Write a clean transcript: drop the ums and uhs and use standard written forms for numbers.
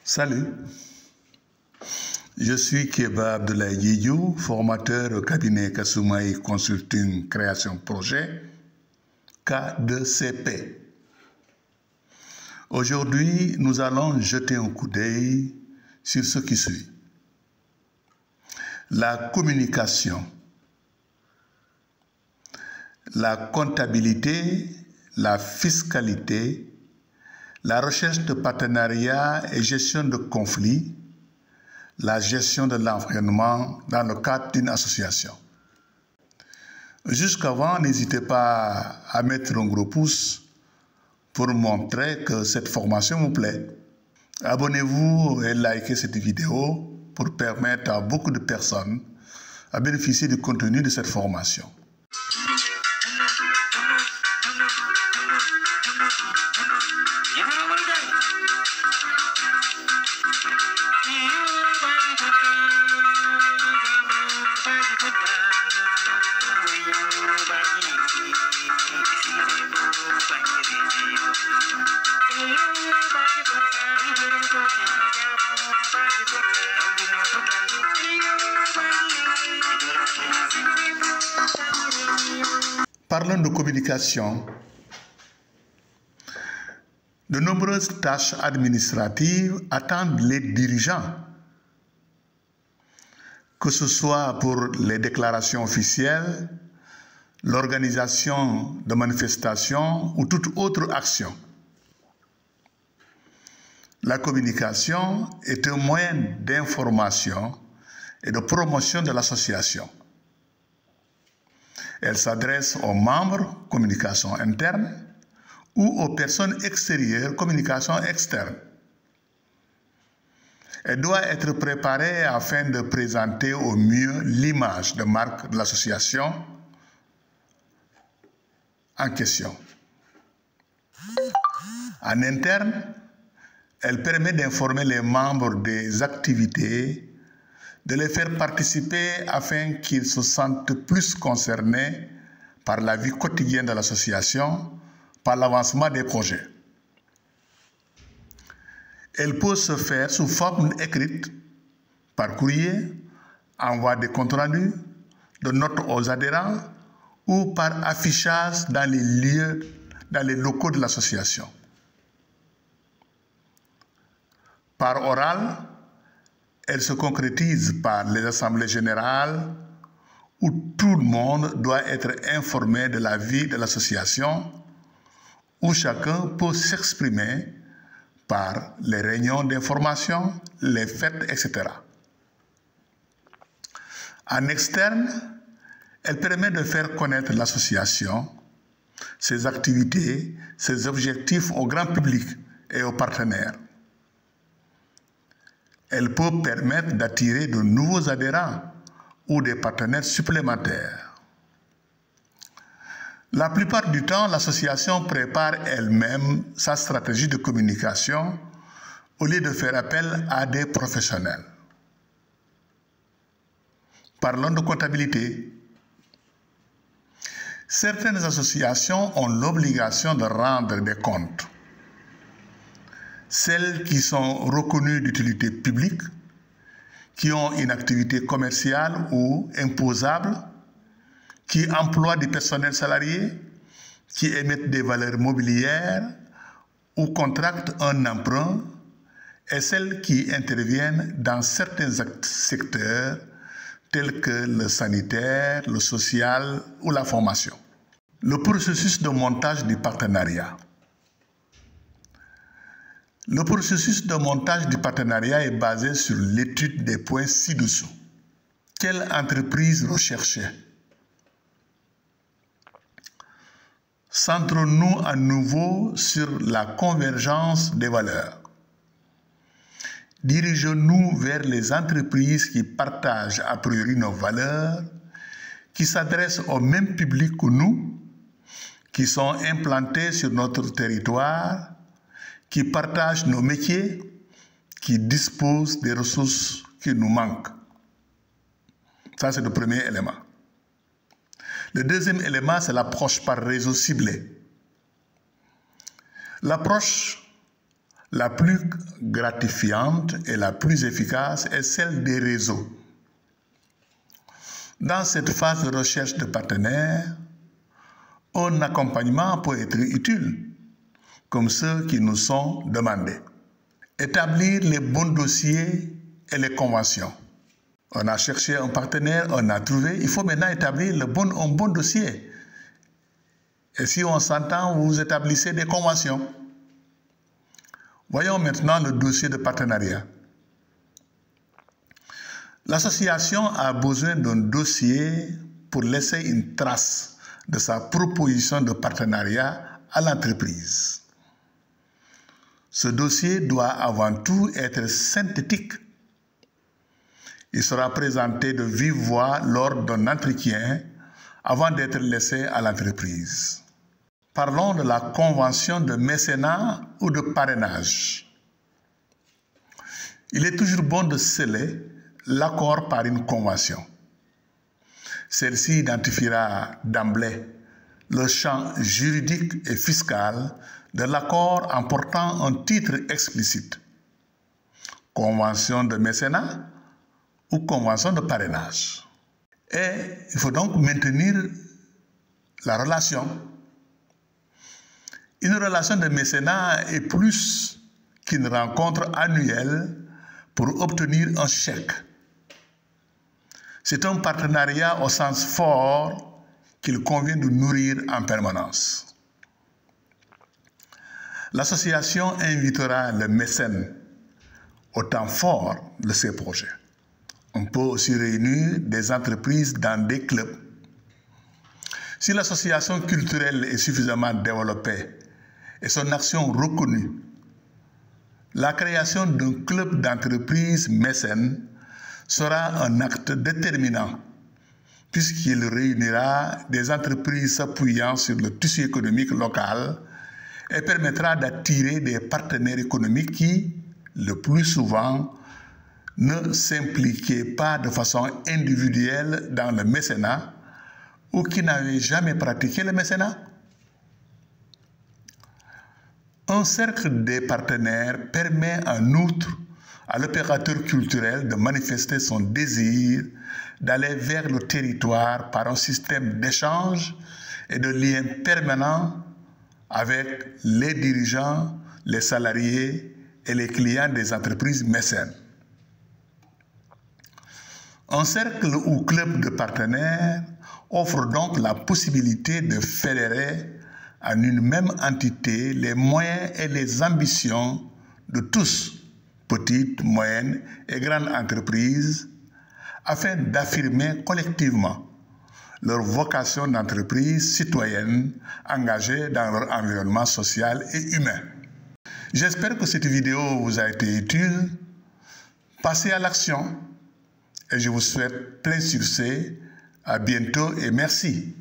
Salut, je suis Keba Abdoulaye Diédhiou, formateur au cabinet Kasumai Consulting Création Projet, K2CP. Aujourd'hui, nous allons jeter un coup d'œil sur ce qui suit. La communication, la comptabilité, la fiscalité, la recherche de partenariats et gestion de conflits, la gestion de l'environnement dans le cadre d'une association. Jusqu'avant, n'hésitez pas à mettre un gros pouce pour montrer que cette formation vous plaît. Abonnez-vous et likez cette vidéo pour permettre à beaucoup de personnes à bénéficier du contenu de cette formation. Parlons de communication. De nombreuses tâches administratives attendent les dirigeants, que ce soit pour les déclarations officielles, l'organisation de manifestations ou toute autre action. La communication est un moyen d'information et de promotion de l'association. Elle s'adresse aux membres, communication interne, ou aux personnes extérieures, communication externe. Elle doit être préparée afin de présenter au mieux l'image de marque de l'association en question. En interne, elle permet d'informer les membres des activités, de les faire participer afin qu'ils se sentent plus concernés par la vie quotidienne de l'association, par l'avancement des projets. Elle peut se faire sous forme écrite, par courrier, envoi de comptes rendus, de notes aux adhérents ou par affichage dans les locaux de l'association. Par oral, elle se concrétise par les assemblées générales où tout le monde doit être informé de la vie de l'association, où chacun peut s'exprimer par les réunions d'information, les fêtes, etc. En externe, elle permet de faire connaître l'association, ses activités, ses objectifs au grand public et aux partenaires. Elle peut permettre d'attirer de nouveaux adhérents ou des partenaires supplémentaires. La plupart du temps, l'association prépare elle-même sa stratégie de communication au lieu de faire appel à des professionnels. Parlons de comptabilité. Certaines associations ont l'obligation de rendre des comptes. Celles qui sont reconnues d'utilité publique, qui ont une activité commerciale ou imposable, qui emploient du personnel salarié, qui émettent des valeurs mobilières ou contractent un emprunt, et celles qui interviennent dans certains secteurs tels que le sanitaire, le social ou la formation. Le processus de montage du partenariat. Le processus de montage du partenariat est basé sur l'étude des points ci-dessous. Quelle entreprise rechercher? Centrons-nous à nouveau sur la convergence des valeurs. Dirigeons-nous vers les entreprises qui partagent a priori nos valeurs, qui s'adressent au même public que nous, qui sont implantés sur notre territoire, qui partagent nos métiers, qui disposent des ressources qui nous manquent. Ça, c'est le premier élément. Le deuxième élément, c'est l'approche par réseau ciblé. L'approche la plus gratifiante et la plus efficace est celle des réseaux. Dans cette phase de recherche de partenaires, un accompagnement peut être utile, comme ceux qui nous sont demandés. Établir les bons dossiers et les conventions. On a cherché un partenaire, on a trouvé, il faut maintenant établir un bon dossier. Et si on s'entend, vous établissez des conventions. Voyons maintenant le dossier de partenariat. L'association a besoin d'un dossier pour laisser une trace de sa proposition de partenariat à l'entreprise. Ce dossier doit avant tout être synthétique. Il sera présenté de vive voix lors d'un entretien avant d'être laissé à l'entreprise. Parlons de la convention de mécénat ou de parrainage. Il est toujours bon de sceller l'accord par une convention. Celle-ci identifiera d'emblée le champ juridique et fiscal de l'accord en portant un titre explicite. Convention de mécénat ou convention de parrainage. Et il faut donc maintenir la relation. Une relation de mécénat est plus qu'une rencontre annuelle pour obtenir un chèque. C'est un partenariat au sens fort qu'il convient de nourrir en permanence. L'association invitera le mécène au temps fort de ses projets. On peut aussi réunir des entreprises dans des clubs. Si l'association culturelle est suffisamment développée et son action reconnue, la création d'un club d'entreprises mécènes sera un acte déterminant puisqu'il réunira des entreprises s'appuyant sur le tissu économique local et permettra d'attirer des partenaires économiques qui, le plus souvent, ne s'impliquaient pas de façon individuelle dans le mécénat ou qui n'avaient jamais pratiqué le mécénat. Un cercle des partenaires permet en outre à l'opérateur culturel de manifester son désir d'aller vers le territoire par un système d'échange et de lien permanent avec les dirigeants, les salariés et les clients des entreprises mécènes. Un cercle ou club de partenaires offre donc la possibilité de fédérer en une même entité les moyens et les ambitions de tous, petites, moyennes et grandes entreprises, afin d'affirmer collectivement leur vocation d'entreprise citoyenne engagée dans leur environnement social et humain. J'espère que cette vidéo vous a été utile. Passez à l'action et je vous souhaite plein succès. À bientôt et merci.